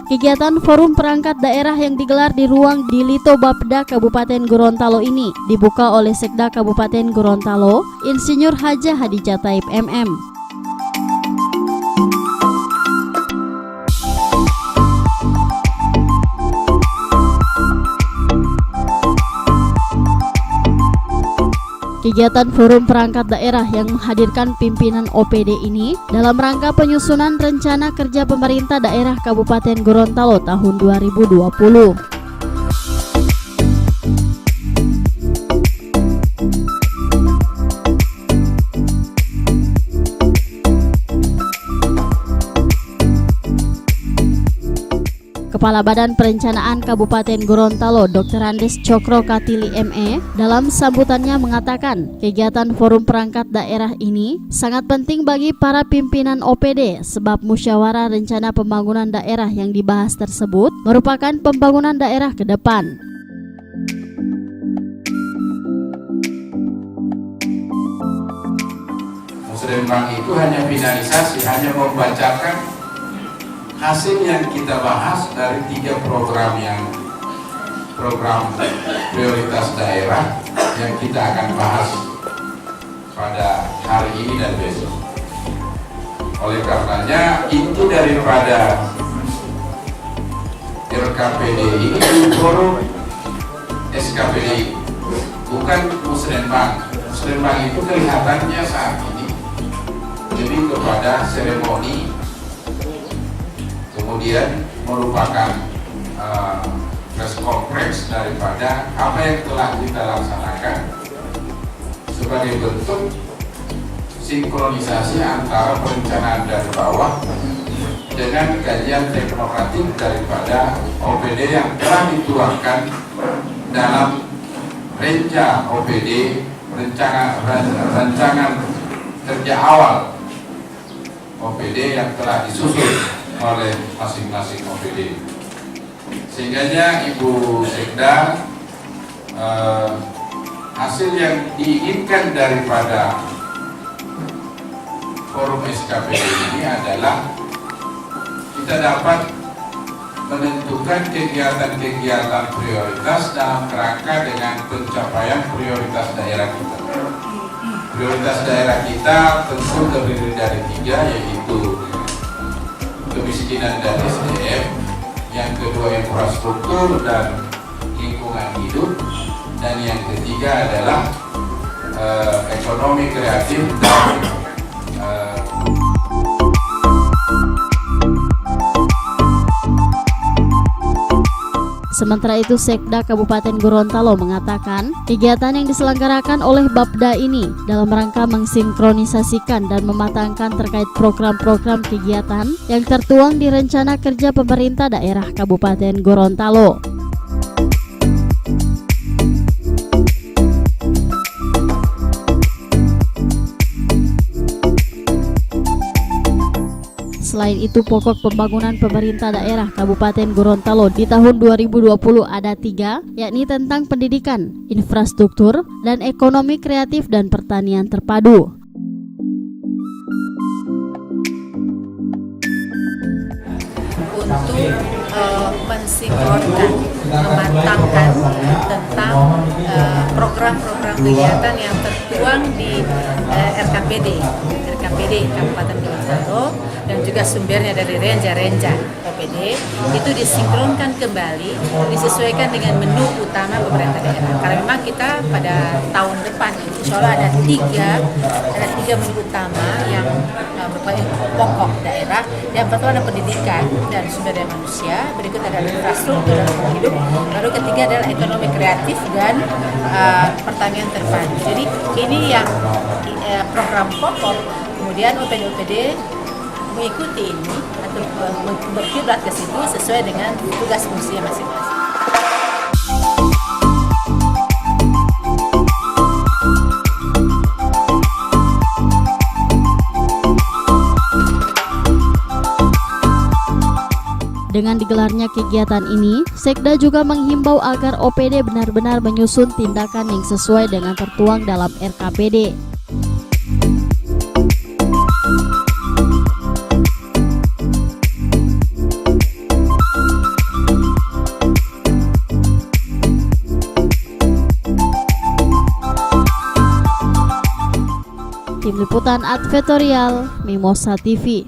Kegiatan Forum Perangkat Daerah yang digelar di ruang di Lito Bapda Kabupaten Gorontalo ini dibuka oleh Sekda Kabupaten Gorontalo, Insinyur Haja Hadijah Thaib MM. Kegiatan Forum Perangkat Daerah yang menghadirkan pimpinan OPD ini dalam rangka penyusunan rencana kerja pemerintah daerah Kabupaten Gorontalo tahun 2020. Kepala Badan Perencanaan Kabupaten Gorontalo Dr. Andes Cokro Katili ME dalam sambutannya mengatakan kegiatan Forum Perangkat Daerah ini sangat penting bagi para pimpinan OPD sebab musyawarah rencana pembangunan daerah yang dibahas tersebut merupakan pembangunan daerah ke depan. Musrembang itu hanya finalisasi, hanya membacakan hasil yang kita bahas dari 3 program prioritas daerah yang kita akan bahas pada hari ini dan besok. Oleh karenanya inti daripada RKPD ini forum SKPD, bukan Musrembang. Musrembang itu kelihatannya saat ini lebih kepada seremoni, kemudian merupakan press conference daripada apa yang telah kita laksanakan sebagai bentuk sinkronisasi antara perencanaan dari bawah dengan kajian teknokratik daripada OPD yang telah dituangkan dalam renca OPD, rancangan kerja awal OPD yang telah disusun oleh masing-masing OPD. Sehingganya Ibu Sekda, hasil yang diinginkan daripada Forum SKPD ini adalah kita dapat menentukan kegiatan-kegiatan prioritas dalam kerangka dengan pencapaian prioritas daerah kita. Prioritas daerah kita tentu terdiri dari 3, yaitu kemiskinan dan SDM, yang kedua infrastruktur dan lingkungan hidup, dan yang ketiga adalah ekonomi kreatif dan Sementara itu, Sekda Kabupaten Gorontalo mengatakan kegiatan yang diselenggarakan oleh Bapda ini dalam rangka mensinkronisasikan dan mematangkan terkait program-program kegiatan yang tertuang di rencana kerja pemerintah daerah Kabupaten Gorontalo. Selain itu, pokok pembangunan pemerintah daerah Kabupaten Gorontalo di tahun 2020 ada 3, yakni tentang pendidikan, infrastruktur, dan ekonomi kreatif dan pertanian terpadu. Untuk mensinkronkan, mematangkan tentang program-program kegiatan yang tertuang di RKPD Kabupaten Gorontalo dan juga sumbernya dari renja-renja OPD itu disinkronkan kembali, disesuaikan dengan menu utama pemerintah daerah. Karena memang kita pada tahun depan insya Allah ada tiga menu utama yang merupakan pokok daerah. Yang pertama ada pendidikan dan sumber daya manusia, berikut ada infrastruktur dan hidup, baru ketiga adalah ekonomi kreatif dan pertanian terpadu. Jadi ini yang program pokok, kemudian OPD mengikuti ini atau berkiblat ke situ sesuai dengan tugas fungsinya masing-masing. Dengan digelarnya kegiatan ini, Sekda juga menghimbau agar OPD benar-benar menyusun tindakan yang sesuai dengan tertuang dalam RKPD. Tim Liputan Advertorial Mimosa TV.